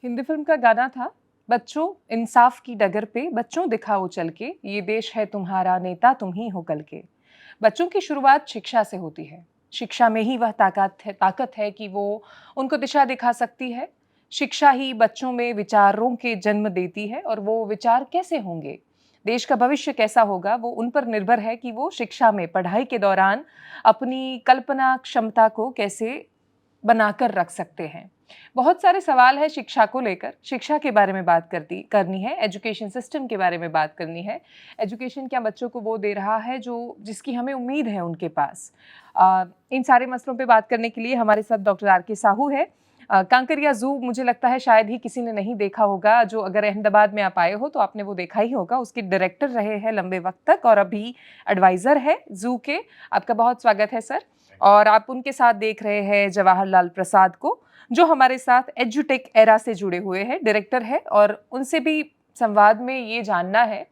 Hindi film का गाना था, बच्चों इंसाफ की डगर पे बच्चों दिखाओ चल के, ये देश है तुम्हारा नेता तुम ही हो कल के। बच्चों की शुरुआत शिक्षा से होती है। शिक्षा में ही वह ताकत है कि वो उनको दिशा दिखा सकती है। शिक्षा ही बच्चों में विचारों के जन्म देती है और वो विचार कैसे होंगे, देश का भविष्य कैसा होगा, वो उन पर निर्भर है कि वो शिक्षा में पढ़ाई के दौरान अपनी कल्पना क्षमता को कैसे बनाकर रख सकते हैं। बहुत सारे सवाल हैं शिक्षा को लेकर। शिक्षा के बारे में बात करनी है, एजुकेशन सिस्टम के बारे में बात करनी है। एजुकेशन क्या बच्चों को वो दे रहा है जो जिसकी हमें उम्मीद है उनके पास। इन सारे मसलों पे बात करने के लिए हमारे साथ डॉक्टर आर के साहू है। कांकरिया ज़ू मुझे लगता है शायद ही किसी ने नहीं देखा होगा। जो अगर अहमदाबाद में आप आए हो तो आपने वो देखा ही होगा। उसके डायरेक्टर रहे हैं लंबे वक्त तक और अभी एडवाइज़र है ज़ू के। आपका बहुत स्वागत है सर। और आप उनके साथ देख रहे हैं जवाहरलाल प्रसाद को, जो हमारे साथ एजुटेक एरा से जुड़े हुए हैं, डायरेक्टर है। और उनसे भी संवाद में ये जानना है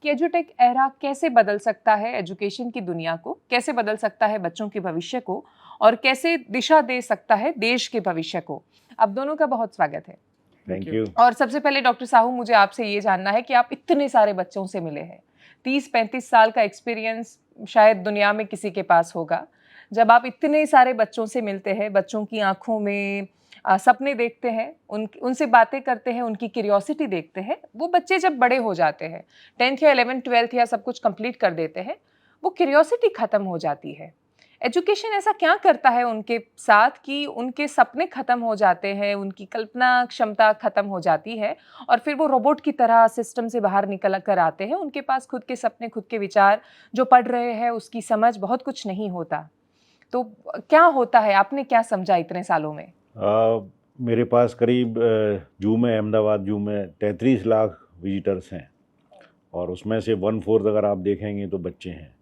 कि एजुटेक एरा कैसे बदल सकता है एजुकेशन की दुनिया को, कैसे बदल सकता है बच्चों के भविष्य को और कैसे दिशा दे सकता है देश के भविष्य को। आप दोनों का बहुत स्वागत है। Thank you. और सबसे पहले डॉक्टर साहू, मुझे आपसे ये जानना है कि आप इतने सारे बच्चों से मिले हैं, 30-35 साल का एक्सपीरियंस शायद दुनिया में किसी के पास होगा। जब आप इतने सारे बच्चों से मिलते हैं, बच्चों की आंखों में सपने देखते हैं, उनसे बातें करते हैं, उनकी क्यूरियोसिटी देखते हैं, वो बच्चे जब बड़े हो जाते हैं, 10th या 11th 12th या सब कुछ कंप्लीट कर देते हैं, वो क्यूरियोसिटी खत्म हो जाती है। एजुकेशन ऐसा क्या करता है उनके साथ कि उनके सपने खत्म हो जाते हैं, उनकी कल्पना क्षमता खत्म हो जाती है और फिर वो रोबोट की तरह सिस्टम से बाहर निकल कर आते हैं। उनके पास खुद के सपने, खुद के विचार, जो पढ़ रहे हैं उसकी समझ, बहुत कुछ नहीं होता। तो क्या होता है, आपने क्या समझा इतने सालों में? मेरे पास करीब जू में, अहमदाबाद जू में 33 लाख विजिटर्स हैं और उसमें से 1/4 अगर आप देखेंगे तो बच्चे हैं।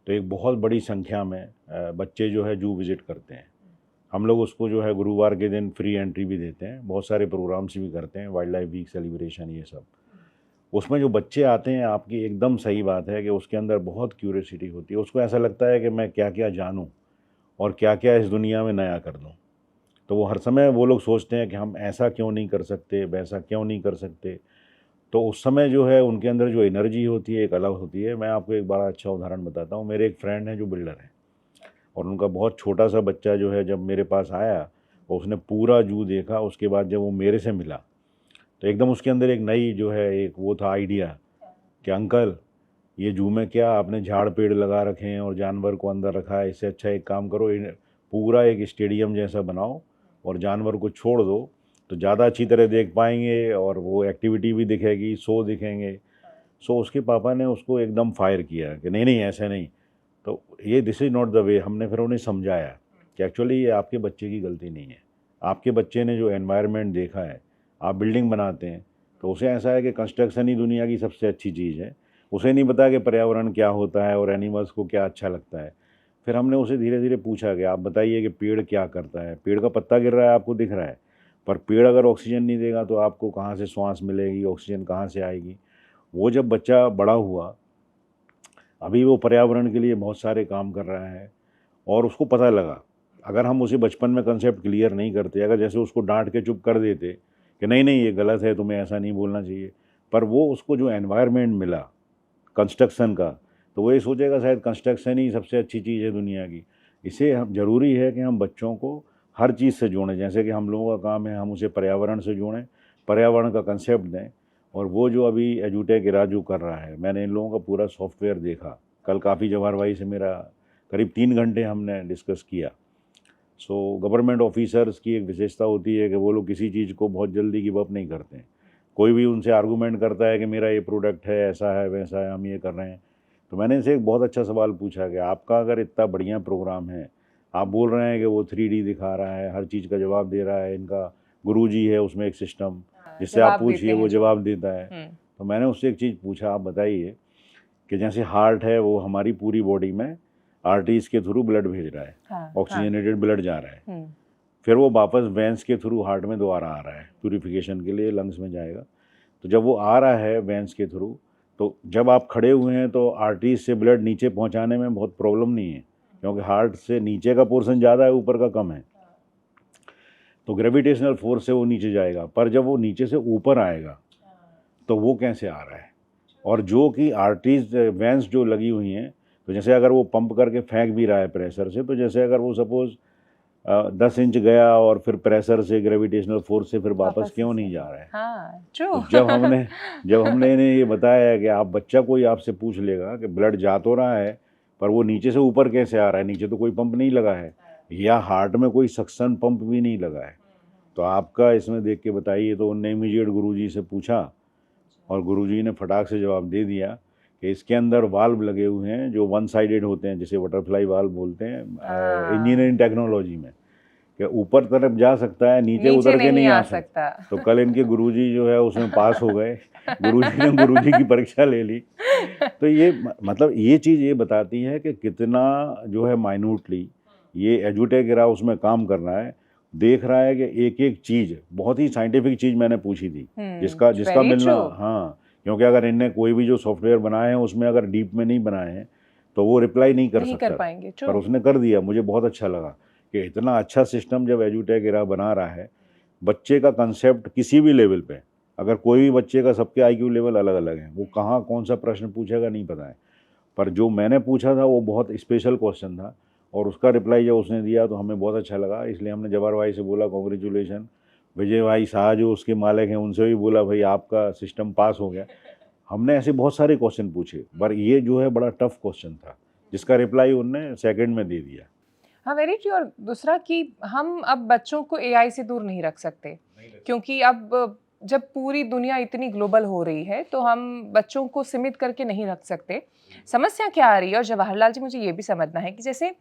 तो एक बहुत बड़ी संख्या में बच्चे जो है जू विज़िट करते हैं। हम लोग उसको जो है गुरुवार के दिन फ्री एंट्री भी देते हैं, बहुत सारे प्रोग्राम्स भी करते हैं, वाइल्ड लाइफ वीक सेलिब्रेशन, ये सब। उसमें जो बच्चे आते हैं, आपकी एकदम सही बात है कि उसके अंदर बहुत क्यूरियोसिटी होती है। उसको ऐसा लगता है कि मैं क्या क्या जानूं और क्या क्या इस दुनिया में नया कर दूं। तो वो हर समय वो लोग सोचते हैं कि हम ऐसा क्यों नहीं कर सकते, वैसा क्यों नहीं कर सकते। तो उस समय जो है उनके अंदर जो एनर्जी होती है एक अलग होती है। मैं आपको एक बड़ा अच्छा उदाहरण बताता हूँ। मेरे एक फ्रेंड हैं जो बिल्डर हैं और उनका बहुत छोटा सा बच्चा जो है जब मेरे पास आया और उसने पूरा जू देखा, उसके बाद जब वो मेरे से मिला तो एकदम उसके अंदर एक नई जो है एक वो था आइडिया कि अंकल, ये जू में क्या आपने झाड़ पेड़ लगा रखे हैं और जानवर को अंदर रखा है, इससे अच्छा एक काम करो, पूरा एक स्टेडियम जैसा बनाओ और जानवर को छोड़ दो तो ज़्यादा अच्छी तरह देख पाएंगे और वो एक्टिविटी भी दिखेगी, शो दिखेंगे। सो उसके पापा ने उसको एकदम फायर किया कि नहीं नहीं ऐसा नहीं। तो ये this is not the way. हमने फिर उन्हें समझाया कि एक्चुअली ये आपके बच्चे की गलती नहीं है। आपके बच्चे ने जो एनवायरनमेंट देखा है, आप बिल्डिंग बनाते हैं तो उसे ऐसा है कि कंस्ट्रक्शन ही दुनिया की सबसे अच्छी चीज़ है। उसे नहीं पता कि पर्यावरण क्या होता है और एनिमल्स को क्या अच्छा लगता है। फिर हमने उसे धीरे धीरे पूछा कि आप बताइए कि पेड़ क्या करता है। पेड़ का पत्ता गिर रहा है, आपको दिख रहा है, पर पेड़ अगर ऑक्सीजन नहीं देगा तो आपको कहाँ से श्वास मिलेगी, ऑक्सीजन कहाँ से आएगी। वो जब बच्चा बड़ा हुआ, अभी वो पर्यावरण के लिए बहुत सारे काम कर रहा है और उसको पता लगा। अगर हम उसे बचपन में कंसेप्ट क्लियर नहीं करते, अगर जैसे उसको डांट के चुप कर देते कि नहीं नहीं ये गलत है, तुम्हें ऐसा नहीं बोलना चाहिए, पर वो उसको जो एनवायरनमेंट मिला कंस्ट्रक्शन का, तो वो ये सोचेगा शायद कंस्ट्रक्शन ही सबसे अच्छी चीज़ है दुनिया की। इसे हम ज़रूरी है कि हम बच्चों को हर चीज़ से जोड़ें। जैसे कि हम लोगों का काम है, हम उसे पर्यावरण से जोड़ें, पर्यावरण का कंसेप्ट दें। और वो जो अभी एजुटेक राजू कर रहा है, मैंने इन लोगों का पूरा सॉफ्टवेयर देखा। कल काफ़ी जवाहर भाई से मेरा करीब 3 घंटे हमने डिस्कस किया। सो गवर्नमेंट ऑफिसर्स की एक विशेषता होती है कि वो लोग किसी चीज़ को बहुत जल्दी गिव अप नहीं करते हैं। कोई भी उनसे आर्गूमेंट करता है कि मेरा ये प्रोडक्ट है, ऐसा है, वैसा है, हम ये कर रहे हैं। तो मैंने इनसे एक बहुत अच्छा सवाल पूछा कि आपका अगर इतना बढ़िया प्रोग्राम है, आप बोल रहे हैं कि वो 3D दिखा रहा है, हर चीज़ का जवाब दे रहा है, इनका गुरुजी है उसमें एक सिस्टम जिससे आप पूछिए वो जवाब देता है। तो मैंने उससे एक चीज़ पूछा, आप बताइए कि जैसे हार्ट है वो हमारी पूरी बॉडी में आर्टरीज के थ्रू ब्लड भेज रहा है, ऑक्सीजनेटेड ब्लड जा रहा है, फिर वो वापस वेंस के थ्रू हार्ट में दोबारा आ रहा है प्यूरिफिकेशन के लिए, लंग्स में जाएगा। तो जब वो आ रहा है वेंस के थ्रू, तो जब आप खड़े हुए हैं तो आर्टरीज से ब्लड नीचे पहुंचाने में बहुत प्रॉब्लम नहीं है, क्योंकि हार्ट से नीचे का पोर्शन ज़्यादा है, ऊपर का कम है। तो ग्रेविटेशनल फोर्स से वो नीचे जाएगा, पर जब वो नीचे से ऊपर आएगा तो वो कैसे आ रहा है। और जो कि आर्टरीज वेंस जो लगी हुई हैं, तो जैसे अगर वो पंप करके फेंक भी रहा है प्रेशर से, तो जैसे अगर वो सपोज 10 इंच गया और फिर प्रेशर से ग्रेविटेशनल फोर्स से फिर वापस क्यों नहीं जा रहा है। हाँ, ट्रू। तो जब हमने इन्हें ये बताया है कि आप बच्चा कोई आपसे पूछ लेगा कि ब्लड जा तो रहा है पर वो नीचे से ऊपर कैसे आ रहा है, नीचे तो कोई पंप नहीं लगा है या हार्ट में कोई सक्शन पंप भी नहीं लगा है, तो आपका इसमें देख के बताइए। तो उनने इमीडिएट गुरुजी से पूछा और गुरुजी ने फटाक से जवाब दे दिया कि इसके अंदर वाल्व लगे हुए हैं जो वन साइडेड होते हैं, जिसे बटरफ्लाई वाल्व बोलते हैं इंजीनियरिंग टेक्नोलॉजी में, कि ऊपर तरफ जा सकता है, नीचे उतर के नहीं आ सकता। तो कल इनके गुरुजी जो है उसमें पास हो गए, गुरुजी ने गुरुजी की परीक्षा ले ली। तो ये मतलब ये चीज़ ये बताती है कि कितना जो है माइन्यूटली ये एजुटेक एरा उसमें काम कर रहा है, देख रहा है कि एक एक चीज़, बहुत ही साइंटिफिक चीज़ मैंने पूछी थी जिसका मिलना, हाँ, क्योंकि अगर इनने कोई भी जो सॉफ्टवेयर बनाए हैं उसमें अगर डीप में नहीं बनाए हैं तो वो रिप्लाई नहीं कर सकता, पाएंगे, पर उसने कर दिया। मुझे बहुत अच्छा लगा कि इतना अच्छा सिस्टम जब एजुटेक एरा बना रहा है, बच्चे का कंसेप्ट किसी भी लेवल पे, अगर कोई भी बच्चे का, सबके आईक्यू लेवल अलग अलग है, वो कहाँ कौन सा प्रश्न पूछेगा नहीं पता है, पर जो मैंने पूछा था वो बहुत स्पेशल क्वेश्चन था और उसका रिप्लाई जब उसने दिया तो हमें बहुत अच्छा लगा। इसलिए हमने जवाहर भाई से बोला कॉन्ग्रेचुलेशन, विजय भाई शाह जो उसके मालिक हैं उनसे भी बोला भाई आपका सिस्टम पास हो गया। हमने ऐसे बहुत सारे क्वेश्चन पूछे, पर ये जो है बड़ा टफ क्वेश्चन था जिसका रिप्लाई उनने सेकंड में दे दिया। हाँ, वेरी ट्रू। और दूसरा कि हम अब बच्चों को एआई से दूर नहीं रख सकते, क्योंकि अब जब पूरी दुनिया इतनी ग्लोबल हो रही है तो हम बच्चों को सीमित करके नहीं रख सकते। समस्या क्या आ रही है, और जवाहरलाल जी मुझे ये भी समझना है कि जैसे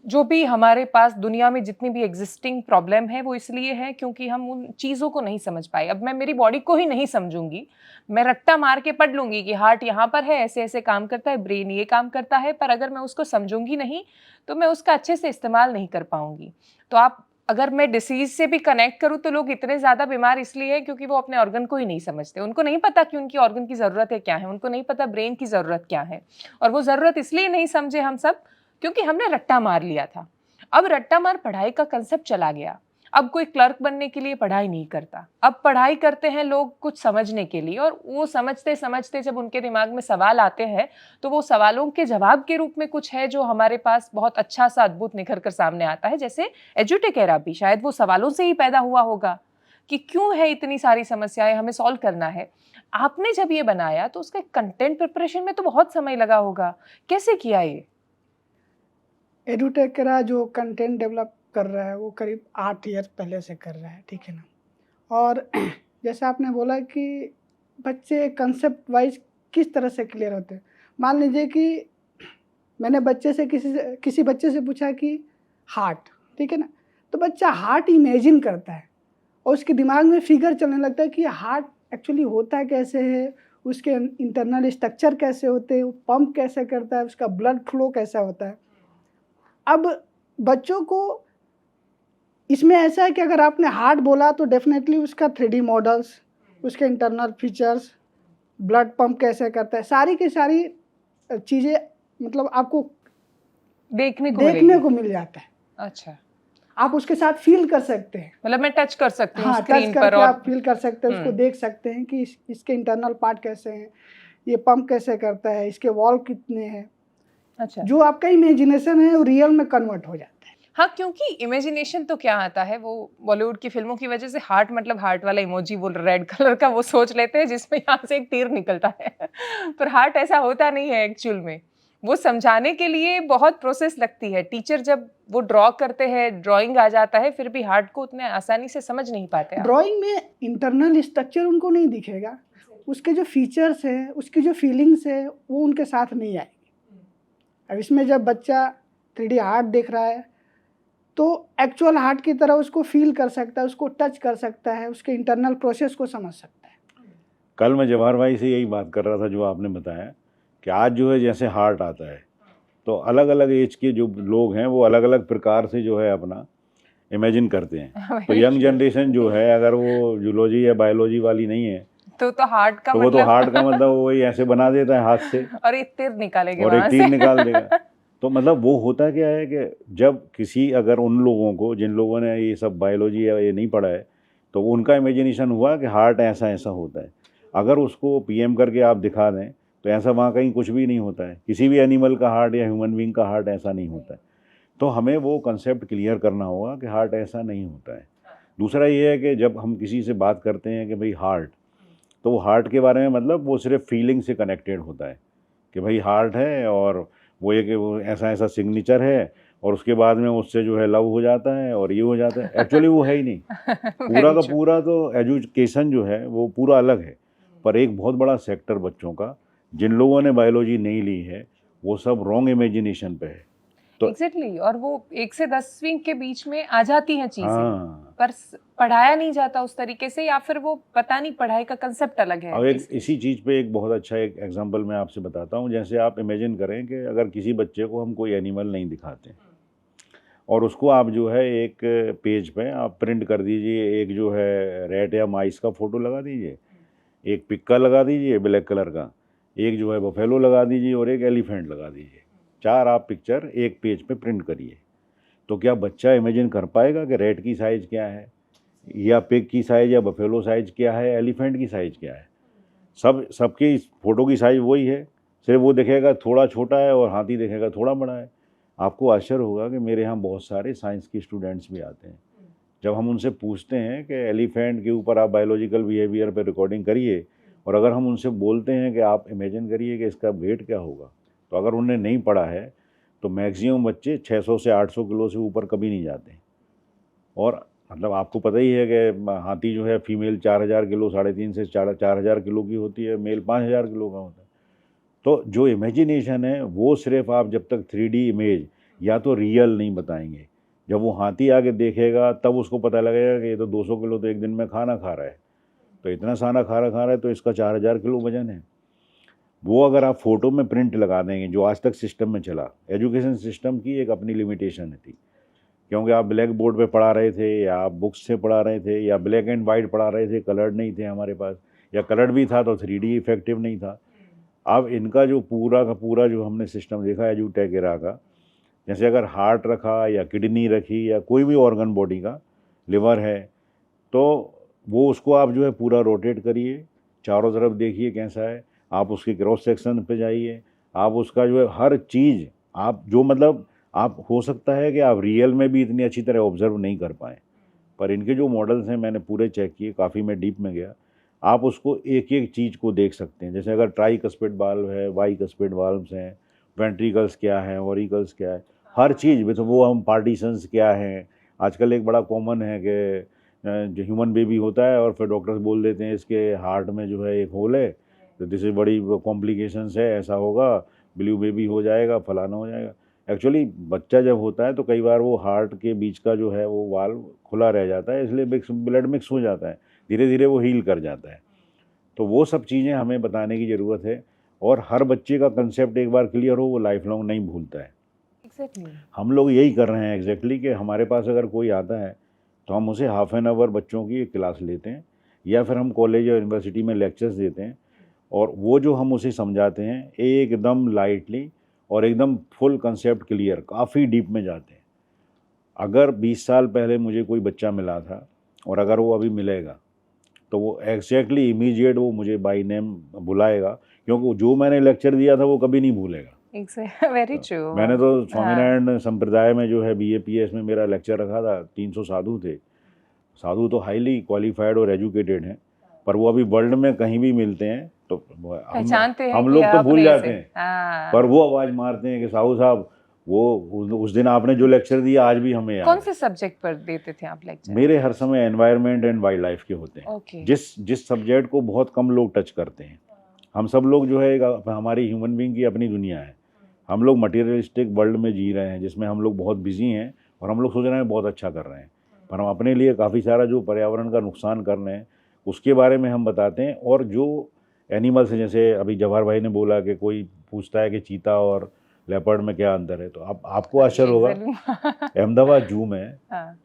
जो भी हमारे पास दुनिया में जितनी भी एग्जिस्टिंग प्रॉब्लम है वो इसलिए है क्योंकि हम उन चीज़ों को नहीं समझ पाए। अब मैं मेरी बॉडी को ही नहीं समझूंगी, मैं रट्टा मार के पढ़ लूंगी कि हार्ट यहाँ पर है, ऐसे ऐसे काम करता है, ब्रेन ये काम करता है, पर अगर मैं उसको समझूंगी नहीं तो मैं उसका अच्छे से इस्तेमाल नहीं कर पाऊंगी। तो आप अगर मैं डिसीज से भी कनेक्ट करूँ तो लोग इतने ज़्यादा बीमार इसलिए है क्योंकि वो अपने ऑर्गन को ही नहीं समझते। उनको नहीं पता कि उनकी ऑर्गन की ज़रूरत है क्या है, उनको नहीं पता ब्रेन की ज़रूरत क्या है, और वो ज़रूरत इसलिए नहीं समझे हम सब क्योंकि हमने रट्टा मार लिया था। अब रट्टा मार पढ़ाई का कंसेप्ट चला गया। अब कोई क्लर्क बनने के लिए पढ़ाई नहीं करता, अब पढ़ाई करते हैं लोग कुछ समझने के लिए, और वो समझते समझते जब उनके दिमाग में सवाल आते हैं तो वो सवालों के जवाब के रूप में कुछ है जो हमारे पास बहुत अच्छा सा अद्भुत निखर कर सामने आता है। जैसे एजुटेक एरा भी शायद वो सवालों से ही पैदा हुआ होगा कि क्यों है इतनी सारी समस्याएं, हमें सॉल्व करना है। आपने जब ये बनाया तो उसका कंटेंट प्रिपरेशन में तो बहुत समय लगा होगा, कैसे किया ये? एडुटेक एरा जो कंटेंट डेवलप कर रहा है वो करीब 8 ईयर पहले से कर रहा है, ठीक है ना। और जैसे आपने बोला कि बच्चे कंसेप्ट वाइज किस तरह से क्लियर होते हैं। मान लीजिए कि मैंने बच्चे से किसी बच्चे से पूछा कि हार्ट, ठीक है ना, तो बच्चा हार्ट इमेजिन करता है और उसके दिमाग में फिगर चलने लगता है कि हार्ट एक्चुअली होता कैसे है, उसके इंटरनल स्ट्रक्चर कैसे होते हैं, वो पंप कैसे करता है, उसका ब्लड फ्लो कैसा होता है। अब बच्चों को इसमें ऐसा है कि अगर आपने हार्ट बोला तो डेफिनेटली उसका 3D मॉडल्स, उसके इंटरनल फीचर्स, ब्लड पंप कैसे करता है, सारी की सारी चीज़ें मतलब आपको देखने को मिल जाता है। अच्छा, आप उसके साथ फील कर सकते हैं, मतलब मैं टच कर सकती हूँ, हाँ, स्क्रीन टच पर, और आप फील कर सकते हैं, उसको देख सकते हैं कि इसके इंटरनल पार्ट कैसे हैं, ये पंप कैसे करता है, इसके वॉल्व कितने हैं। अच्छा, जो आपका इमेजिनेशन है वो रियल में कन्वर्ट हो जाता है। हाँ, क्योंकि इमेजिनेशन तो क्या आता है, वो बॉलीवुड की फिल्मों की वजह से हार्ट मतलब हार्ट वाला इमोजी, वो रेड कलर का वो सोच लेते हैं जिसमें यहाँ से एक तीर निकलता है पर हार्ट ऐसा होता नहीं है एक्चुअल में। वो समझाने के लिए बहुत प्रोसेस लगती है। टीचर जब वो ड्रॉ करते हैं, ड्राइंग आ जाता है, फिर भी हार्ट को उतने आसानी से समझ नहीं पाते। ड्राइंग में इंटरनल स्ट्रक्चर उनको नहीं दिखेगा, उसके जो फीचर्स हैं, उसकी जो फीलिंग्स है वो उनके साथ नहीं आएगी। अब इसमें जब बच्चा 3D हार्ट देख रहा है तो एक्चुअल हार्ट की तरह उसको फील कर सकता है, उसको टच कर सकता है, उसके इंटरनल प्रोसेस को समझ सकता है। कल मैं जवाहर भाई से यही बात कर रहा था जो आपने बताया कि आज जो है जैसे हार्ट आता है तो अलग अलग एज के जो लोग हैं वो अलग अलग प्रकार से जो है अपना इमेजिन करते हैं। तो यंग जनरेशन जो है अगर वो जूलॉजी या बायोलॉजी वाली नहीं है तो हार्ट का तो वो तो हार्ट का मतलब वही ऐसे बना देता है हाथ से और एक तीर निकालेगा, और एक तीर निकाल देगा। तो मतलब वो होता क्या है कि जब किसी अगर उन लोगों को जिन लोगों ने ये सब बायोलॉजी या ये नहीं पढ़ा है तो उनका इमेजिनेशन हुआ कि हार्ट ऐसा ऐसा होता है, अगर उसको पीएम करके आप दिखा दें तो ऐसा वहाँ कहीं कुछ भी नहीं होता है, किसी भी एनिमल का हार्ट या ह्यूमन बीइंग का हार्ट ऐसा नहीं होता है। तो हमें वो कंसेप्ट क्लियर करना होगा कि हार्ट ऐसा नहीं होता है। दूसरा ये है कि जब हम किसी से बात करते हैं कि भाई हार्ट, तो वो हार्ट के बारे में मतलब वो सिर्फ फीलिंग से कनेक्टेड होता है कि भाई हार्ट है और वो ये कि वो ऐसा ऐसा सिग्नेचर है और उसके बाद में उससे जो है लव हो जाता है और ये हो जाता है। एक्चुअली वो है ही नहीं। पूरा Very का true. पूरा तो एजुकेशन जो है वो पूरा अलग है, पर एक बहुत बड़ा सेक्टर बच्चों का जिन लोगों ने बायोलॉजी नहीं ली है वो सब रॉन्ग इमेजिनेशन पे है। तो एग्जैक्टली और वो 1 से 10वीं के बीच में आ जाती हैं चीजें, हाँ, पर पढ़ाया नहीं जाता उस तरीके से, या फिर वो पता नहीं, पढ़ाई का कंसेप्ट अलग है। अब एक इसी चीज़ पे एक बहुत अच्छा एक एग्जांपल मैं आपसे बताता हूँ। जैसे आप इमेजिन करें कि अगर किसी बच्चे को हम कोई एनिमल नहीं दिखाते और उसको आप जो है एक पेज पे आप प्रिंट कर दीजिए, एक जो है रैट या माइस का फ़ोटो लगा दीजिए, एक पिक्का लगा दीजिए ब्लैक कलर का, एक जो है बफेलो लगा दीजिए और एक एलिफेंट लगा दीजिए। 4 आप पिक्चर एक पेज पे प्रिंट करिए, तो क्या बच्चा इमेजिन कर पाएगा कि रैट की साइज़ क्या है या पिग की साइज़ या बफेलो साइज़ क्या है, एलिफेंट की साइज़ क्या है? सबकी फ़ोटो की साइज़ वही है, सिर्फ वो देखेगा थोड़ा छोटा है और हाथी देखेगा थोड़ा बड़ा है। आपको आश्चर्य होगा कि मेरे यहाँ बहुत सारे साइंस के स्टूडेंट्स भी आते हैं। जब हम उनसे पूछते हैं कि एलिफेंट के ऊपर आप बायोलॉजिकल बिहेवियर पे रिकॉर्डिंग करिए, और अगर हम उनसे बोलते हैं कि आप इमेजिन करिए कि इसका वेट क्या होगा, तो अगर उन्होंने नहीं पढ़ा है तो मैक्सिमम बच्चे 600 से 800 किलो से ऊपर कभी नहीं जाते। और मतलब आपको पता ही है कि हाथी जो है फीमेल 4000 किलो, 3.5 से 4000 किलो की होती है, मेल 5000 किलो का होता है। तो जो इमेजिनेशन है वो सिर्फ आप जब तक 3D इमेज या तो रियल नहीं बताएंगे, जब वो हाथी आके देखेगा तब उसको पता लगेगा कि ये तो 200 किलो तो एक दिन में खाना खा रहा है, तो इतना सारा खाना खा रहा है तो इसका 4000 किलो वजन है। वो अगर आप फ़ोटो में प्रिंट लगा देंगे, जो आज तक सिस्टम में चला, एजुकेशन सिस्टम की एक अपनी लिमिटेशन थी, क्योंकि आप ब्लैक बोर्ड पे पढ़ा रहे थे या आप बुक्स से पढ़ा रहे थे या ब्लैक एंड वाइट पढ़ा रहे थे, कलर्ड नहीं थे हमारे पास, या कलर्ड भी था तो 3D इफेक्टिव नहीं था। अब इनका जो पूरा का पूरा जो हमने सिस्टम देखा है एजुटेक एरा का, जैसे अगर हार्ट रखा या किडनी रखी या कोई भी ऑर्गन बॉडी का, लिवर है, तो वो उसको आप जो है पूरा रोटेट करिए, चारों तरफ देखिए कैसा है, आप उसके क्रॉस सेक्शन पे जाइए, आप उसका जो है हर चीज़ आप जो मतलब आप हो सकता है कि आप रियल में भी इतनी अच्छी तरह ऑब्जर्व नहीं कर पाएँ, पर इनके जो मॉडल्स हैं मैंने पूरे चेक किए, काफ़ी मैं डीप में गया, आप उसको एक एक चीज़ को देख सकते हैं। जैसे अगर ट्राई कस्पिड वाल्व है, वाई कस्पिड वाल्व्स हैं, वेंट्रिकल्स क्या हैं, ऑरिकल्स क्या है, हर चीज़ में तो वो हम पार्टीशंस क्या हैं। आजकल एक बड़ा कॉमन है कि जो ह्यूमन बेबी होता है और फिर डॉक्टर्स बोल देते हैं इसके हार्ट में जो है एक होल है, तो दिस इज़ बड़ी कॉम्प्लिकेशंस है, ऐसा होगा, ब्लू बेबी हो जाएगा, फलाना हो जाएगा। एक्चुअली बच्चा जब होता है तो कई बार वो हार्ट के बीच का जो है वो वाल्व खुला रह जाता है, इसलिए ब्लड मिक्स हो जाता है, धीरे धीरे वो हील कर जाता है। तो वो सब चीज़ें हमें बताने की ज़रूरत है, और हर बच्चे का कंसेप्ट एक बार क्लियर हो वो लाइफ लॉन्ग नहीं भूलता है। एग्जैक्टली। हम लोग यही कर रहे हैं एग्जैक्टली कि हमारे पास अगर कोई आता है तो हम उसे हाफ एन आवर बच्चों की एक क्लास लेते हैं, या फिर हम कॉलेज या यूनिवर्सिटी में लेक्चर्स देते हैं, और वो जो हम उसे समझाते हैं एकदम लाइटली और एकदम फुल कंसेप्ट क्लियर, काफ़ी डीप में जाते हैं। अगर 20 साल पहले मुझे कोई बच्चा मिला था और अगर वो अभी मिलेगा तो वो एग्जैक्टली इमीडिएट वो मुझे बाय नेम बुलाएगा, क्योंकि जो मैंने लेक्चर दिया था वो कभी नहीं भूलेगा। Very true. मैंने तो स्वामीनारायण संप्रदाय में जो है BAPS में मेरा लेक्चर रखा था, 300 साधु थे। साधु तो हाईली क्वालिफाइड और एजुकेटेड हैं, पर वो अभी वर्ल्ड में कहीं भी मिलते हैं तो पहचानते हैं हम कि लोग तो आप भूल नहीं जाते से। हैं, हाँ। पर वो आवाज़ मारते हैं कि साहू साहब वो उस दिन आपने जो लेक्चर दिया आज भी हमें याद कौन है। से सब्जेक्ट पर देते थे आप लेक्चर? मेरे हर समय एनवायरनमेंट एंड वाइल्ड लाइफ के होते हैं। ओके। जिस सब्जेक्ट को बहुत कम लोग टच करते हैं। हम सब लोग जो है हमारी ह्यूमन बीइंग की अपनी दुनिया है, हम लोग मटीरियलिस्टिक वर्ल्ड में जी रहे हैं जिसमें हम लोग बहुत बिजी हैं और हम लोग सोच रहे हैं बहुत अच्छा कर रहे हैं, पर हम अपने लिए काफ़ी सारा जो पर्यावरण का नुकसान कर रहे हैं उसके बारे में हम बताते हैं। और जो एनिमल्स हैं, जैसे अभी जवाहर भाई ने बोला कि कोई पूछता है कि चीता और लेपर्ड में क्या अंतर है, तो आपको आश्चर्य होगा अहमदाबाद जू में हाँ।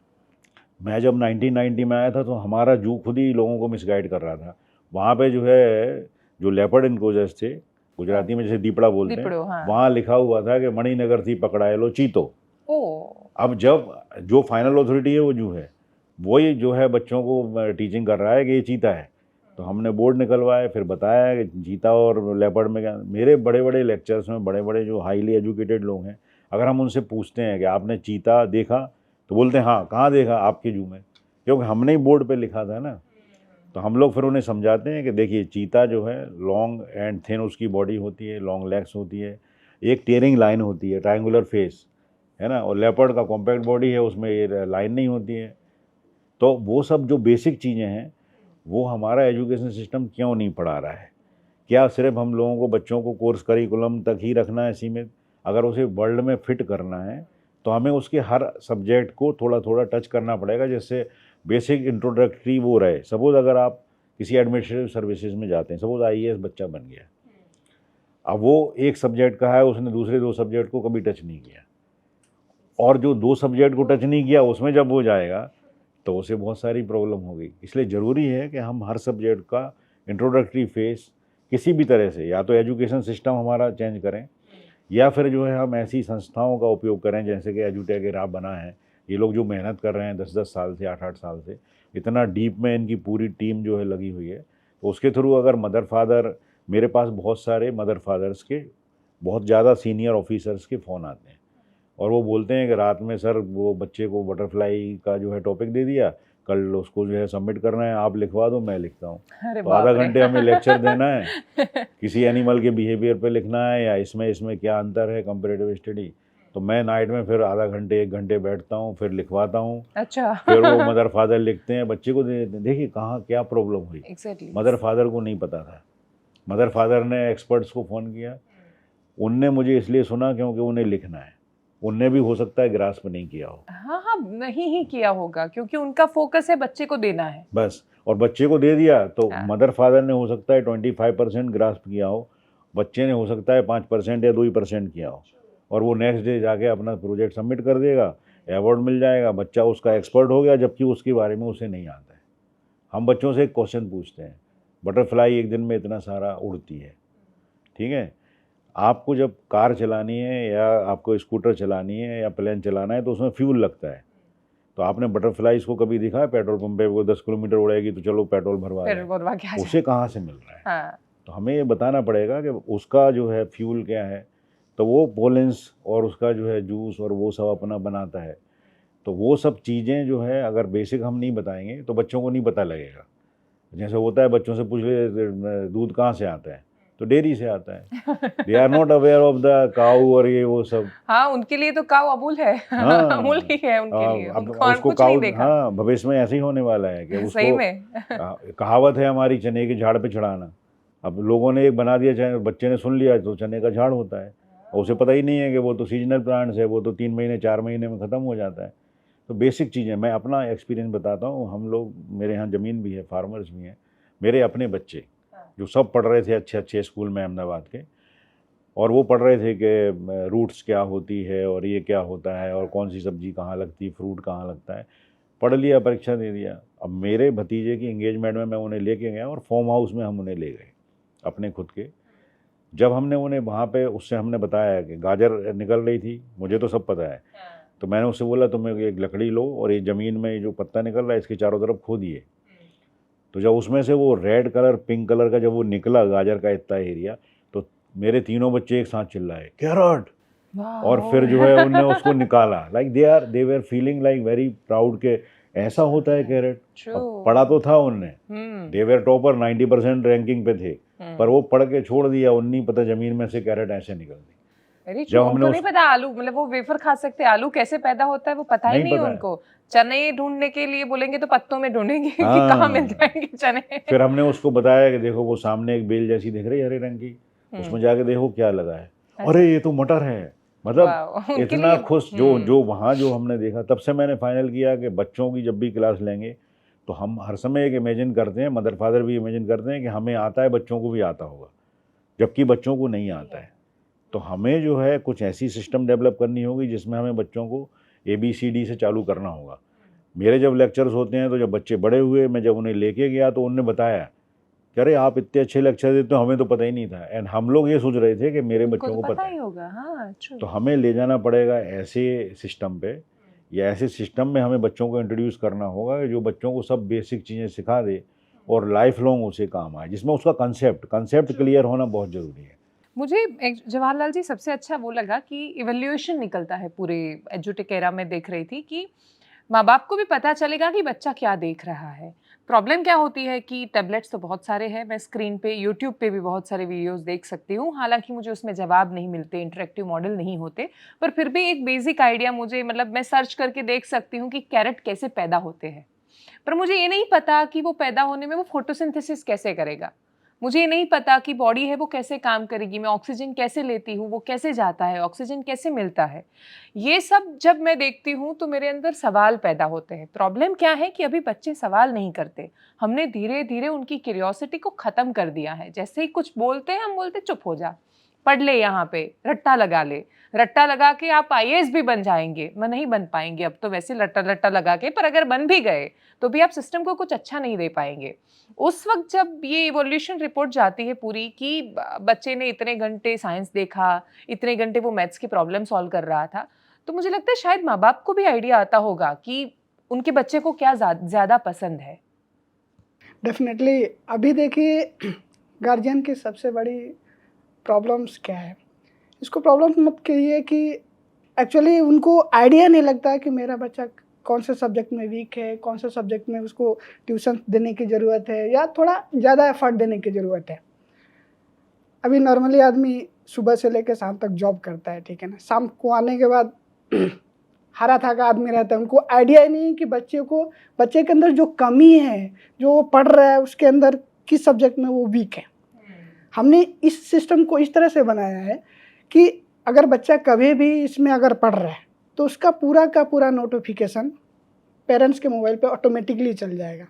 मैं जब 1990 में आया था तो हमारा जू खुद ही लोगों को मिसगाइड कर रहा था। वहाँ पे जो है जो लेपर्ड इनकोजर्स थे गुजराती में जैसे दीपड़ा बोलते हैं, दीपड़ो, हाँ। वहाँ लिखा हुआ था कि मणिनगर थी पकड़ाएलो चीतो। ओ, अब जब जो फाइनल अथॉरिटी है वो जू है, वही जो है बच्चों को टीचिंग कर रहा है कि ये चीता है। तो हमने बोर्ड निकलवाए, फिर बताया कि चीता और लेपर्ड में क्या। मेरे बड़े बड़े लेक्चर्स में बड़े बड़े जो हाईली एजुकेटेड लोग हैं, अगर हम उनसे पूछते हैं कि आपने चीता देखा, तो बोलते हैं हाँ, कहाँ देखा, आपके जू में, क्योंकि हमने ही बोर्ड पे लिखा था ना। तो हम लोग फिर उन्हें समझाते हैं कि देखिए चीता जो है लॉन्ग एंड थिन उसकी बॉडी होती है, लॉन्ग लेग्स होती है, एक टीयरिंग लाइन होती है, ट्रायंगुलर फेस है ना, और लेपर्ड का कॉम्पैक्ट बॉडी है, उसमें ये लाइन नहीं होती है। तो वो सब जो बेसिक चीज़ें हैं वो हमारा एजुकेशन सिस्टम क्यों नहीं पढ़ा रहा है? क्या सिर्फ हम लोगों को बच्चों को कोर्स करिकुलम तक ही रखना है सीमित? अगर उसे वर्ल्ड में फिट करना है तो हमें उसके हर सब्जेक्ट को थोड़ा थोड़ा टच करना पड़ेगा, जिससे बेसिक इंट्रोडक्टरी वो रहे। सपोज अगर आप किसी एडमिनिस्ट्रेटिव सर्विसेज में जाते हैं, सपोज IAS बच्चा बन गया, अब वो एक सब्जेक्ट का है, उसने दूसरे 2 सब्जेक्ट को कभी टच नहीं किया, और जो 2 सब्जेक्ट को टच नहीं किया उसमें जब वो जाएगा तो उसे बहुत सारी प्रॉब्लम होगी। इसलिए ज़रूरी है कि हम हर सब्जेक्ट का इंट्रोडक्टरी फेस किसी भी तरह से, या तो एजुकेशन सिस्टम हमारा चेंज करें, या फिर जो है हम ऐसी संस्थाओं का उपयोग करें जैसे कि एजुटेक एरा बना है। ये लोग जो मेहनत कर रहे हैं 10-10 साल से, 8-8 साल से, इतना डीप में इनकी पूरी टीम जो है लगी हुई है, तो उसके थ्रू अगर मदर फादर, मेरे पास बहुत सारे मदर फादर्स के बहुत ज़्यादा सीनियर ऑफिसर्स के फ़ोन आते हैं, और वो बोलते हैं कि रात में सर वो बच्चे को बटरफ्लाई का जो है टॉपिक दे दिया, कल उसको जो है सबमिट करना है, आप लिखवा दो, मैं लिखता हूँ। तो आधा घंटे हमें लेक्चर देना है, किसी एनिमल के बिहेवियर पे लिखना है, या इसमें क्या अंतर है, कंपैरेटिव स्टडी। तो मैं नाइट में फिर आधा घंटे 1 घंटे बैठता हूँ, फिर लिखवाता हूँ। अच्छा। फिर वो मदर फादर लिखते हैं, बच्चे को दे देते हैं, देखिए कहाँ क्या प्रॉब्लम हुई। Exactly. मदर फादर को नहीं पता था, मदर फादर ने एक्सपर्ट्स को फ़ोन किया, उनने मुझे इसलिए सुना क्योंकि उन्हें लिखना है, उनने भी हो सकता है ग्रास्प नहीं किया हो। हाँ हाँ, नहीं ही किया होगा, क्योंकि उनका फोकस है बच्चे को देना है बस, और बच्चे को दे दिया तो हाँ। मदर फादर ने हो सकता है 25% ग्रास्प किया हो, बच्चे ने हो सकता है 5% या 2% किया हो, और वो नेक्स्ट डे जाके अपना प्रोजेक्ट सबमिट कर देगा, अवार्ड मिल जाएगा, बच्चा उसका एक्सपर्ट हो गया, जबकि उसके बारे में उसे नहीं आता है। हम बच्चों से एक क्वेश्चन पूछते हैं, बटरफ्लाई एक दिन में इतना सारा उड़ती है, ठीक है, आपको जब कार चलानी है या आपको स्कूटर चलानी है या प्लेन चलाना है तो उसमें फ्यूल लगता है। तो आपने बटरफ्लाइज को कभी देखा है पेट्रोल पंप पे? वो 10 किलोमीटर उड़ेगी तो चलो पेट्रोल भरवा लें, उसे कहाँ से मिल रहा है? हाँ। तो हमें ये बताना पड़ेगा कि उसका जो है फ्यूल क्या है। तो वो पोलेंस और उसका जो है जूस और वो सब अपना बनाता है। तो वो सब चीज़ें जो है अगर बेसिक हम नहीं बताएंगे तो बच्चों को नहीं पता लगेगा। जैसे होता है बच्चों से पूछ ले दूध कहाँ से आता है, तो डेयरी से आता है। They are not aware of the cow और ये वो सब। हाँ, उनके लिए तो काऊ अमूल है। हाँ, अमूल ही है उनके लिए, अब उनको और उसको कुछ नहीं काऊ, देखा। हाँ, भविष्य में ऐसे ही होने वाला है कि उसको सही में। कहावत है हमारी, चने के झाड़ पे चढ़ाना। अब लोगों ने एक बना दिया, बच्चे ने सुन लिया तो चने का झाड़ होता है, और उसे पता ही नहीं है कि वो तो सीजनल प्लांट्स है, वो तो 3 महीने 4 महीने में ख़त्म हो जाता है। तो बेसिक चीज़ें, मैं अपना एक्सपीरियंस बताता हूँ। हम लोग, मेरे यहाँ ज़मीन भी है, फार्मर्स भी हैं, मेरे अपने बच्चे जो सब पढ़ रहे थे अच्छे अच्छे स्कूल में अहमदाबाद के, और वो पढ़ रहे थे कि रूट्स क्या होती है और ये क्या होता है और कौन सी सब्जी कहाँ लगती है, फ्रूट कहाँ लगता है। पढ़ लिया, परीक्षा दे दिया। अब मेरे भतीजे की एंगेजमेंट में मैं उन्हें लेके गया और फार्म हाउस में हम उन्हें ले गए अपने खुद के। जब हमने उन्हें वहाँ पे, उससे हमने बताया कि गाजर निकल रही थी, मुझे तो सब पता है, तो मैंने उससे बोला तुम एक लकड़ी लो और ये ज़मीन में जो पत्ता निकल रहा है इसके चारों तरफ खोदिए। तो जब उसमें से वो रेड कलर पिंक कलर का जब वो निकला गाजर का इतना एरिया, तो मेरे तीनों बच्चे एक साथ चिल्लाए कैरट, और फिर जो है उनने उसको निकाला। Like they were feeling like very proud के ऐसा होता है कैरट। पढ़ा तो था उनने, दे वर टॉपर, 90% रैंकिंग पे थे, पर वो पढ़ के छोड़ दिया, उन्हीं पता जमीन में से कैरट ऐसे निकल दी। जब हमने नहीं पता आलू, मतलब वो वेफर खा सकते, आलू कैसे पैदा होता है वो पता ही नहीं उनको। चने ढूंढने के लिए बोलेंगे तो पत्तों में ढूंढेंगे कि कहाँ मिल जाएंगे चने। फिर हमने उसको बताया कि देखो वो सामने एक बेल जैसी दिख रही है हरे रंग की, उसमें जाके देखो क्या लगा है, अरे ये तो मटर है। मतलब इतना खुश जो वहाँ जो हमने देखा। तब से मैंने फाइनल किया कि बच्चों की जब भी क्लास लेंगे तो हम हर समय एक इमेजिन करते हैं, मदर फादर भी इमेजिन करते हैं कि हमें आता है, बच्चों को भी आता होगा, जबकि बच्चों को नहीं आता है। तो हमें जो है कुछ ऐसी सिस्टम डेवलप करनी होगी जिसमें हमें बच्चों को ABCD से चालू करना होगा। मेरे जब लेक्चर्स होते हैं तो जब बच्चे बड़े हुए, मैं जब उन्हें लेके गया तो उन्होंने बताया कि अरे आप इतने अच्छे लेक्चर देते हो, हमें तो पता ही नहीं था। एंड हम लोग ये सोच रहे थे कि मेरे उनको बच्चों तो को पता ही है। होगा। हाँ, true। तो हमें ले जाना पड़ेगा ऐसे सिस्टम पे, या ऐसे सिस्टम में हमें बच्चों को इंट्रोड्यूस करना होगा जो बच्चों को सब बेसिक चीज़ें सिखा दे और लाइफ लॉन्ग उसे काम आए, जिसमें उसका कंसेप्ट क्लियर होना बहुत ज़रूरी है। मुझे जवाहरलाल जी सबसे अच्छा वो लगा कि इवैल्यूएशन निकलता है पूरे एजुटेक एरा में। देख रही थी कि माँ बाप को भी पता चलेगा कि बच्चा क्या देख रहा है। प्रॉब्लम क्या होती है कि टैबलेट्स तो बहुत सारे हैं, मैं स्क्रीन पे यूट्यूब पे भी बहुत सारे वीडियोस देख सकती हूँ, हालांकि मुझे उसमें जवाब नहीं मिलते, इंटरेक्टिव मॉडल नहीं होते, पर फिर भी एक बेसिक आइडिया मुझे, मतलब मैं सर्च करके देख सकती हूँ कि कैरेट कैसे पैदा होते हैं। पर मुझे ये नहीं पता कि वो पैदा होने में वो फोटोसिंथेसिस कैसे करेगा। मुझे ये नहीं पता कि बॉडी है वो कैसे काम करेगी, मैं ऑक्सीजन कैसे लेती हूँ, वो कैसे जाता है, ऑक्सीजन कैसे मिलता है। ये सब जब मैं देखती हूँ तो मेरे अंदर सवाल पैदा होते हैं। प्रॉब्लम क्या है कि अभी बच्चे सवाल नहीं करते। हमने धीरे धीरे उनकी क्यूरियोसिटी को ख़त्म कर दिया है। जैसे ही कुछ बोलते हैं हम बोलते चुप हो जा, पढ़ ले, यहाँ पे रट्टा लगा ले, रट्टा लगा के आप आईएएस भी बन जाएंगे। मैं नहीं बन पाएंगे अब तो वैसे रट्टा रट्टा लगा के, पर अगर बन भी गए तो भी आप सिस्टम को कुछ अच्छा नहीं दे पाएंगे। उस वक्त जब ये इवोल्यूशन रिपोर्ट जाती है पूरी कि बच्चे ने इतने घंटे साइंस देखा, इतने घंटे वो मैथ्स की प्रॉब्लम सॉल्व कर रहा था, तो मुझे लगता है शायद माँ बाप को भी आइडिया आता होगा कि उनके बच्चे को क्या ज़्यादा पसंद है। डेफिनेटली अभी देखिए गार्जियन की सबसे बड़ी प्रॉब्लम्स क्या है, इसको प्रॉब्लम्स मत कहिए कि एक्चुअली उनको आइडिया नहीं लगता है कि मेरा बच्चा कौन से सब्जेक्ट में वीक है, कौन से सब्जेक्ट में उसको ट्यूशन देने की ज़रूरत है या थोड़ा ज़्यादा एफर्ट देने की ज़रूरत है। अभी नॉर्मली आदमी सुबह से लेकर शाम तक जॉब करता है, ठीक है ना, शाम को आने के बाद हरा थाका आदमी रहता है, उनको आइडिया ही नहीं कि बच्चे के अंदर जो कमी है, जो वो पढ़ रहा है उसके अंदर किस सब्जेक्ट में वो वीक है। हमने इस सिस्टम को इस तरह से बनाया है कि अगर बच्चा कभी भी इसमें अगर पढ़ रहा है तो उसका पूरा का पूरा नोटिफिकेशन पेरेंट्स के मोबाइल पे ऑटोमेटिकली चल जाएगा।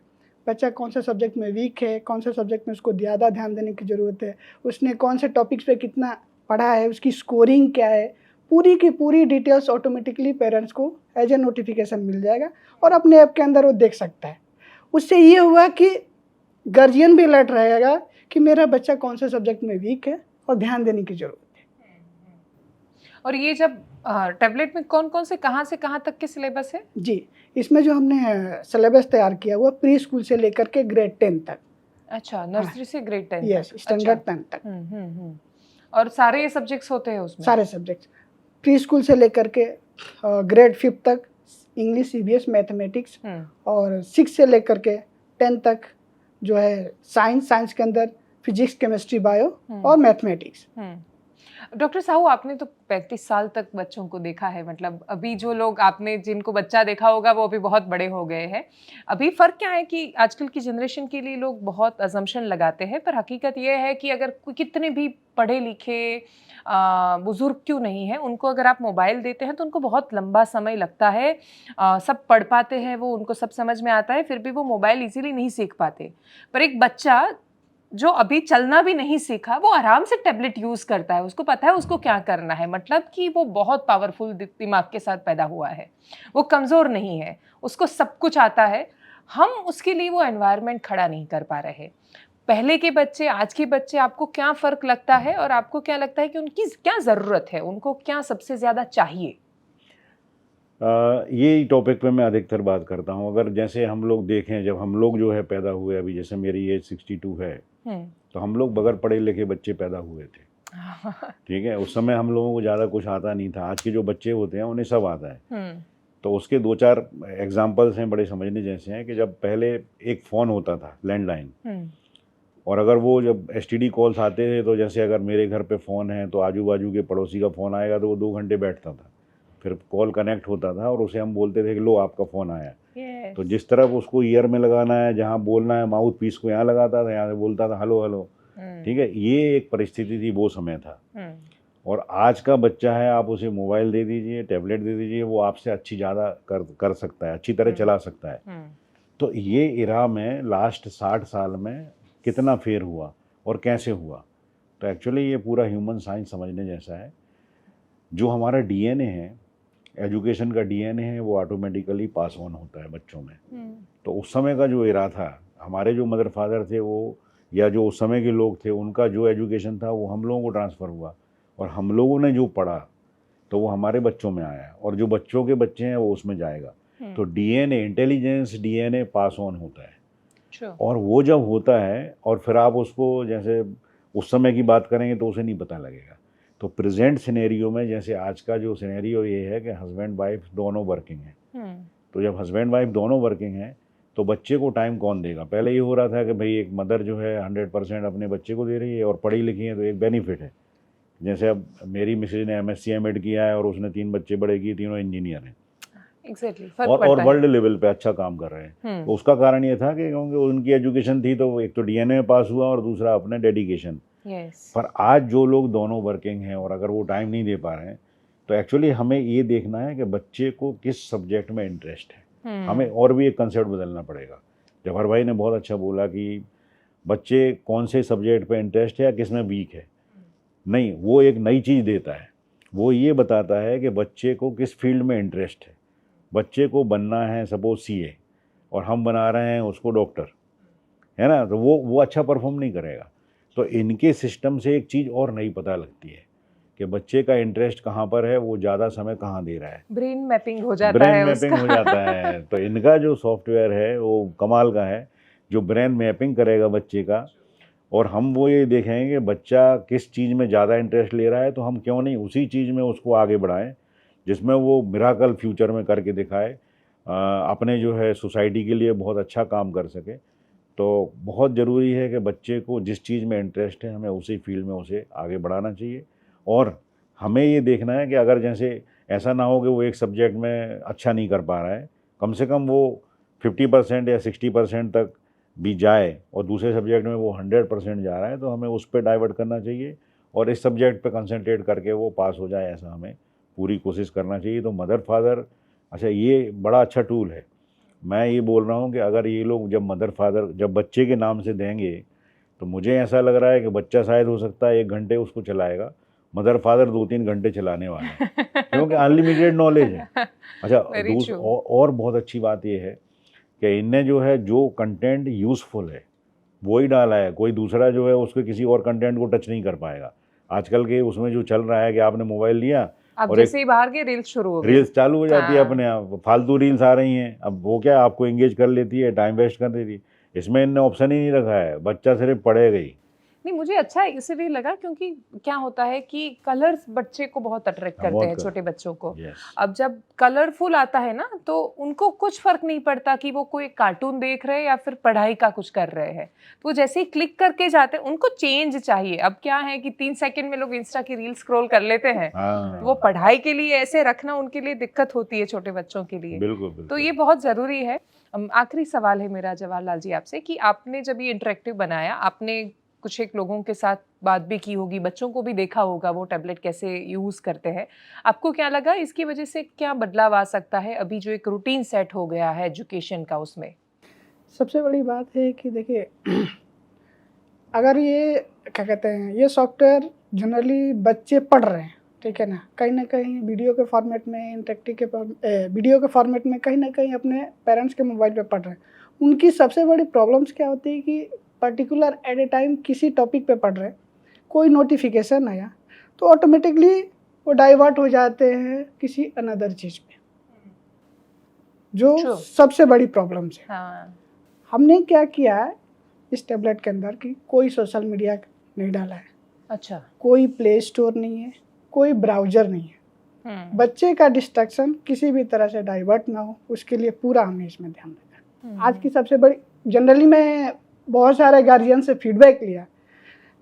बच्चा कौन से सब्जेक्ट में वीक है, कौन से सब्जेक्ट में उसको ज़्यादा ध्यान देने की ज़रूरत है, उसने कौन से टॉपिक्स पे कितना पढ़ा है, उसकी स्कोरिंग क्या है, पूरी की पूरी डिटेल्स ऑटोमेटिकली पेरेंट्स को एज ए नोटिफिकेशन मिल जाएगा और अपने ऐप के अंदर वो देख सकता है। उससे ये हुआ कि गार्जियन भी अलर्ट रहेगा कि मेरा बच्चा कौन से सब्जेक्ट में वीक है और ध्यान देने की ज़रूरत है। और ये जब टैबलेट में कौन कौन से कहाँ तक के सिलेबस है? जी, इसमें जो हमने सिलेबस तैयार किया हुआ प्री स्कूल से लेकर के ग्रेड 10 तक। अच्छा, नर्सरी से ग्रेड 10 यस, तक। स्टैंडर्ड 10 तक। और सारे सब्जेक्ट्स होते हैं उसमें? सारे सब्जेक्ट्स प्री स्कूल से लेकर के ग्रेड 5 तक इंग्लिश, सीबीएस, मैथमेटिक्स, और 6 से लेकर के 10 तक जो है साइंस के अंदर फिजिक्स, केमिस्ट्री, बायो और मैथमेटिक्स। डॉक्टर साहू, आपने तो 35 साल तक बच्चों को देखा है, मतलब अभी जो लोग आपने जिनको बच्चा देखा होगा वो अभी बहुत बड़े हो गए हैं। अभी फ़र्क क्या है कि आजकल की जनरेशन के लिए लोग बहुत अजम्पशन लगाते हैं, पर हकीकत ये है कि अगर कितने भी पढ़े लिखे बुजुर्ग क्यों नहीं है, उनको अगर आप मोबाइल देते हैं तो उनको बहुत लंबा समय लगता है। सब पढ़ पाते हैं वो, उनको सब समझ में आता है, फिर भी वो मोबाइल इजीली नहीं सीख पाते। पर एक बच्चा जो अभी चलना भी नहीं सीखा वो आराम से टैबलेट यूज़ करता है, उसको पता है उसको क्या करना है, मतलब कि वो बहुत पावरफुल दिमाग के साथ पैदा हुआ है, वो कमज़ोर नहीं है, उसको सब कुछ आता है। हम उसके लिए वो एनवायरनमेंट खड़ा नहीं कर पा रहे। पहले के बच्चे, आज के बच्चे, आपको क्या फ़र्क लगता है और आपको क्या लगता है कि उनकी क्या ज़रूरत है, उनको क्या सबसे ज़्यादा चाहिए? ये टॉपिक पे मैं अधिकतर बात करता हूँ। अगर जैसे हम लोग देखें, जब हम लोग जो है पैदा हुए, अभी जैसे मेरी एज 62 है, तो हम लोग बगैर पढ़े लिखे बच्चे पैदा हुए थे। ठीक है, उस समय हम लोगों को ज़्यादा कुछ आता नहीं था। आज के जो बच्चे होते हैं उन्हें सब आता है। तो उसके 2-4 एग्जाम्पल्स हैं बड़े समझने जैसे हैं कि जब पहले एक फ़ोन होता था लैंडलाइन, और अगर वो जब एसटीडी कॉल्स आते थे तो जैसे अगर मेरे घर पे फ़ोन है तो आजू बाजू के पड़ोसी का फ़ोन आएगा तो वो 2 घंटे बैठता था, फिर कॉल कनेक्ट होता था और उसे हम बोलते थे कि लो आपका फ़ोन आया। yes. तो जिस तरफ उसको ईयर में लगाना है, जहाँ बोलना है, माउथ पीस को यहाँ लगाता था, यहाँ से बोलता था हेलो हेलो। ठीक है, ये एक परिस्थिति थी, वो समय था। और आज का बच्चा है, आप उसे मोबाइल दे दीजिए, टैबलेट दे दीजिए, वो आपसे अच्छी ज़्यादा कर सकता है, अच्छी तरह चला सकता है। तो ये इरा में लास्ट 60 साल में कितना फेर हुआ और कैसे हुआ, तो एक्चुअली ये पूरा ह्यूमन साइंस समझने जैसा है। जो हमारा डीएनए है, एजुकेशन का डीएनए है, वो ऑटोमेटिकली पास ऑन होता है बच्चों में। तो उस समय का जो इरा था, हमारे जो मदर फादर थे वो या जो उस समय के लोग थे उनका जो एजुकेशन था वो हम लोगों को ट्रांसफ़र हुआ, और हम लोगों ने जो पढ़ा तो वो हमारे बच्चों में आया, और जो बच्चों के बच्चे हैं वो उसमें जाएगा। तो DNA, intelligence DNA pass on होता है, और वो जब होता है और फिर आप उसको, जैसे उस समय की बात करेंगे तो उसे नहीं पता लगेगा। तो प्रेजेंट सिनेरियो में, जैसे आज का जो सिनेरियो ये है कि हस्बैंड वाइफ दोनों वर्किंग हैं, तो जब हस्बैंड वाइफ दोनों वर्किंग हैं तो बच्चे को टाइम कौन देगा? पहले ये हो रहा था कि भाई एक मदर जो है 100% अपने बच्चे को दे रही है और पढ़ी लिखी है तो एक बेनिफिट है। जैसे अब मेरी मिसेज ने MSc M.Ed किया है और उसने 3 बच्चे बड़े किए, तीनों इंजीनियर हैं, और वर्ल्ड लेवल पे अच्छा काम कर रहे हैं। तो उसका कारण ये था कि क्योंकि उनकी एजुकेशन थी, तो एक तो डीएनए में पास हुआ और दूसरा अपने डेडिकेशन। पर आज जो लोग दोनों वर्किंग हैं और अगर वो टाइम नहीं दे पा रहे हैं, तो एक्चुअली हमें ये देखना है कि बच्चे को किस सब्जेक्ट में इंटरेस्ट है। हमें और भी एक कंसेप्ट बदलना पड़ेगा। जवाहर भाई ने बहुत अच्छा बोला कि बच्चे कौन से सब्जेक्ट पे इंटरेस्ट है या किस में वीक है, नहीं, वो एक नई चीज़ देता है। वो ये बताता है कि बच्चे को किस फील्ड में इंटरेस्ट है। बच्चे को बनना है सपोज CA, और हम बना रहे हैं उसको डॉक्टर, है ना, तो वो अच्छा परफॉर्म नहीं करेगा। तो इनके सिस्टम से एक चीज़ और नई पता लगती है कि बच्चे का इंटरेस्ट कहाँ पर है, वो ज़्यादा समय कहाँ दे रहा है। ब्रेन मैपिंग हो जाता है। तो इनका जो सॉफ्टवेयर है वो कमाल का है, जो ब्रेन मैपिंग करेगा बच्चे का, और हम वो ये देखेंगे कि बच्चा किस चीज़ में ज़्यादा इंटरेस्ट ले रहा है, तो हम क्यों नहीं उसी चीज़ में उसको आगे बढ़ाएं जिसमें वो मिराकल फ्यूचर में करके दिखाए, अपने जो है सोसाइटी के लिए बहुत अच्छा काम कर सके। तो बहुत ज़रूरी है कि बच्चे को जिस चीज़ में इंटरेस्ट है हमें उसी फील्ड में उसे आगे बढ़ाना चाहिए। और हमें ये देखना है कि अगर जैसे ऐसा ना हो कि वो एक सब्जेक्ट में अच्छा नहीं कर पा रहा है, कम से कम वो 50% या 60% तक भी जाए और दूसरे सब्जेक्ट में वो 100% जा रहा है, तो हमें उस पर डाइवर्ट करना चाहिए और इस सब्जेक्ट पे कंसंट्रेट करके वो पास हो जाए, ऐसा हमें पूरी कोशिश करना चाहिए। तो मदर फादर, अच्छा, ये बड़ा अच्छा टूल है। मैं ये बोल रहा हूँ कि अगर ये लोग जब मदर फादर जब बच्चे के नाम से देंगे, तो मुझे ऐसा लग रहा है कि बच्चा शायद हो सकता है 1 घंटे उसको चलाएगा, मदर फादर 2-3 घंटे चलाने वाले हैं, क्योंकि अनलिमिटेड नॉलेज है। अच्छा, और बहुत अच्छी बात ये है कि इनने जो है जो कंटेंट यूज़फुल है वो ही डाला है, कोई दूसरा जो है उसके किसी और कंटेंट को टच नहीं कर पाएगा। आजकल के उसमें जो चल रहा है कि आपने मोबाइल लिया अब जैसे ही बाहर के रील्स शुरू हो गई, रील्स चालू हो जाती है अपने आप, फालतू रील्स आ रही हैं। अब वो क्या आपको एंगेज कर लेती है, टाइम वेस्ट कर देती है। इसमें इनने ऑप्शन ही नहीं रखा है, बच्चा सिर्फ पढ़ेगा ही। नहीं, मुझे अच्छा इसलिए लगा क्योंकि क्या होता है कि कलर्स बच्चे को बहुत अट्रैक्ट करते हैं, छोटे बच्चों को। अब जब कलरफुल आता है ना, तो उनको कुछ फर्क नहीं पड़ता कि वो कोई कार्टून देख रहे हैं या फिर पढ़ाई का कुछ कर रहे हैं। तो जैसे ही क्लिक करके जाते हैं, उनको चेंज चाहिए। अब क्या है कि 3 सेकंड में लोग इंस्टा की रील स्क्रॉल कर लेते हैं, तो वो पढ़ाई के लिए ऐसे रखना उनके लिए दिक्कत होती है, छोटे बच्चों के लिए। बिल्कुल। तो ये बहुत ज़रूरी है। आखिरी सवाल है मेरा जवाहरलाल जी आपसे कि आपने जब ये इंटरेक्टिव बनाया, आपने कुछ एक लोगों के साथ बात भी की होगी, बच्चों को भी देखा होगा वो टैबलेट कैसे यूज़ करते हैं। आपको क्या लगा इसकी वजह से क्या बदलाव आ सकता है अभी जो एक रूटीन सेट हो गया है एजुकेशन का उसमें? सबसे बड़ी बात है कि देखिए, अगर ये क्या कहते हैं, ये सॉफ्टवेयर जनरली बच्चे पढ़ रहे हैं, ठीक है ना कहीं वीडियो के फॉर्मेट में, इंटरेक्टिव के वीडियो के फॉर्मेट में, कहीं ना कहीं अपने पेरेंट्स के मोबाइल पे पढ़ रहे हैं। उनकी सबसे बड़ी प्रॉब्लम्स क्या होती है कि पर्टिकुलर एट ए टाइम किसी टॉपिक पे पढ़ रहे हैं, कोई नोटिफिकेशन आया तो ऑटोमेटिकली वो डाइवर्ट हो जाते हैं किसी अनदर चीज़ पे, जो सबसे बड़ी प्रॉब्लम्स है। हमने क्या किया है इस टैबलेट के अंदर कि कोई सोशल मीडिया नहीं डाला है, अच्छा, कोई प्ले स्टोर नहीं है, कोई ब्राउज़र नहीं है। बच्चे का डिस्ट्रैक्शन किसी भी तरह से डाइवर्ट ना हो, उसके लिए पूरा हमें इसमें ध्यान रखना। आज की सबसे बड़ी, जनरली मैं बहुत सारे गार्जियन से फीडबैक लिया,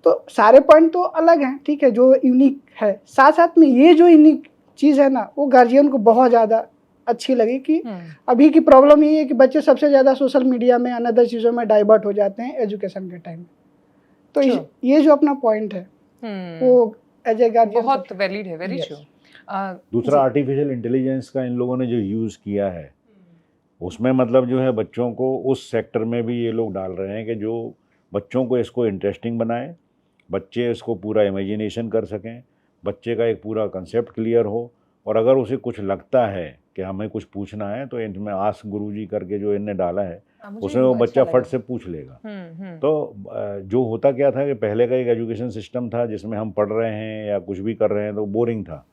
तो सारे पॉइंट तो अलग हैं, ठीक है, जो यूनिक है, साथ साथ में ये जो यूनिक चीज़ है ना, वो गार्जियन को बहुत ज़्यादा अच्छी लगी कि अभी की प्रॉब्लम ये है कि बच्चे सबसे ज़्यादा सोशल मीडिया में, अनदर चीज़ों में डाइवर्ट हो जाते हैं एजुकेशन के टाइम। तो ये जो अपना पॉइंट है वो एज ए गार्जियन बहुत वैलिड है, वेरी ट्रू। दूसरा, आर्टिफिशियल इंटेलिजेंस का इन लोगों ने जो यूज़ किया है, उसमें मतलब जो है बच्चों को उस सेक्टर में भी ये लोग डाल रहे हैं कि जो बच्चों को इसको इंटरेस्टिंग बनाए, बच्चे इसको पूरा इमेजिनेशन कर सकें, बच्चे का एक पूरा कंसेप्ट क्लियर हो, और अगर उसे कुछ लगता है कि हमें कुछ पूछना है तो इनमें आस्क गुरुजी करके जो इनने डाला है मुझे उसमें वो अच्छा बच्चा लगा। फट से पूछ लेगा। तो जो होता क्या था कि पहले का एक एजुकेशन सिस्टम था जिसमें हम पढ़ रहे हैं या कुछ भी कर रहे हैं तो बोरिंग था,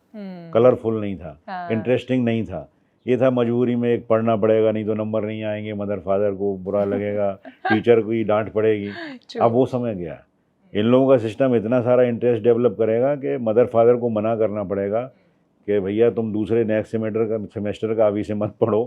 कलरफुल नहीं था, हाँ। इंटरेस्टिंग नहीं था। ये था मजबूरी में एक पढ़ना पड़ेगा, नहीं तो नंबर नहीं आएंगे, मदर फादर को बुरा लगेगा, टीचर को ही डांट पड़ेगी। अब वो समय गया। इन लोगों का सिस्टम इतना सारा इंटरेस्ट डेवलप करेगा कि मदर फादर को मना करना पड़ेगा कि भैया तुम दूसरे नेक्स्ट सेमेस्टर का अभी से मत पढ़ो।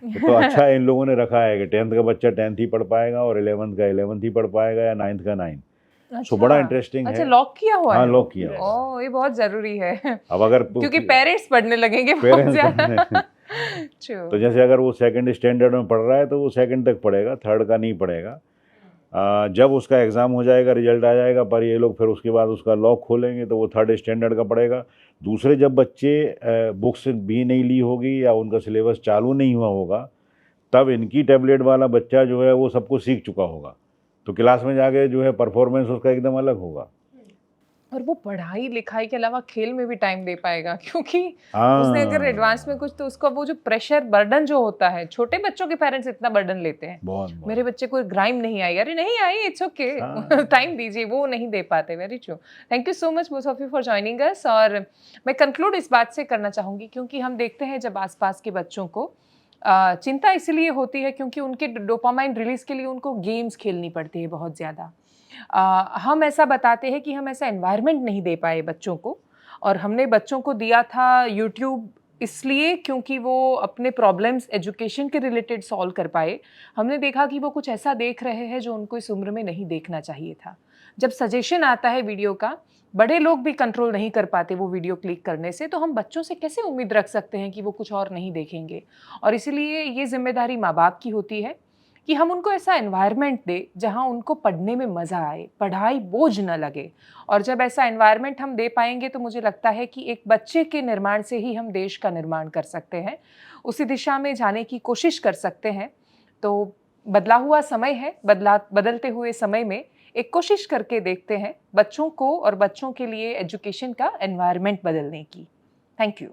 तो अच्छा इन लोगों ने रखा है कि 10th का बच्चा 10th ही पढ़ पाएगा और 11th का 11th ही पढ़ पाएगा या 9th का 9th। सो बड़ा इंटरेस्टिंग अच्छा, है। लॉक किया हुआ हाँ, है? लॉक किया हुआ है। ओह, ये बहुत जरूरी है। अब अगर क्योंकि पेरेंट्स पढ़ने लगेंगे बहुत पेरेंट्स ज्यादा। तो जैसे अगर वो 2nd स्टैंडर्ड में पढ़ रहा है तो वो 2nd तक पढ़ेगा, 3rd का नहीं पढ़ेगा। जब उसका एग्ज़ाम हो जाएगा, रिजल्ट आ जाएगा, पर ये लोग फिर उसके बाद उसका लॉक खोलेंगे तो वो 3rd स्टैंडर्ड का पढ़ेगा। दूसरे जब बच्चे बुक्स भी नहीं ली होगी या उनका सिलेबस चालू नहीं हुआ होगा तब इनकी टैबलेट वाला बच्चा जो है वो सब कुछ सीख चुका होगा, तो क्लास में जाके जो है परफॉर्मेंस उसका एकदम अलग होगा। और वो पढ़ाई लिखाई के अलावा खेल में भी टाइम दे पाएगा, क्योंकि उसने अगर एडवांस में कुछ, तो उसका वो जो प्रेशर बर्डन जो होता है, छोटे बच्चों के पेरेंट्स इतना बर्डन लेते हैं, बहुत मेरे बच्चे को ग्राइम नहीं आई, अरे नहीं आई, इट्स ओके, टाइम दीजिए, वो नहीं दे पाते। Very true. Thank you so much both of you for joining us. और मैं कंक्लूड इस बात से करना चाहूँगी, क्योंकि हम देखते हैं जब आसपास के बच्चों को चिंता इसलिए होती है क्योंकि उनके डोपामाइन रिलीज के लिए उनको गेम्स खेलनी पड़ती है बहुत ज़्यादा। हम ऐसा बताते हैं कि हम ऐसा एनवायरनमेंट नहीं दे पाए बच्चों को, और हमने बच्चों को दिया था यूट्यूब इसलिए क्योंकि वो अपने प्रॉब्लम्स एजुकेशन के रिलेटेड सॉल्व कर पाए। हमने देखा कि वो कुछ ऐसा देख रहे हैं जो उनको इस उम्र में नहीं देखना चाहिए था। जब सजेशन आता है वीडियो का, बड़े लोग भी कंट्रोल नहीं कर पाते वो वीडियो क्लिक करने से, तो हम बच्चों से कैसे उम्मीद रख सकते हैं कि वो कुछ और नहीं देखेंगे। और इसीलिए ये जिम्मेदारी माँ बाप की होती है कि हम उनको ऐसा एनवायरनमेंट दे जहाँ उनको पढ़ने में मज़ा आए, पढ़ाई बोझ न लगे। और जब ऐसा एनवायरनमेंट हम दे पाएंगे तो मुझे लगता है कि एक बच्चे के निर्माण से ही हम देश का निर्माण कर सकते हैं, उसी दिशा में जाने की कोशिश कर सकते हैं। तो बदला हुआ समय है, बदलते हुए समय में एक कोशिश करके देखते हैं बच्चों को और बच्चों के लिए एजुकेशन का एनवायरनमेंट बदलने की। Thank you.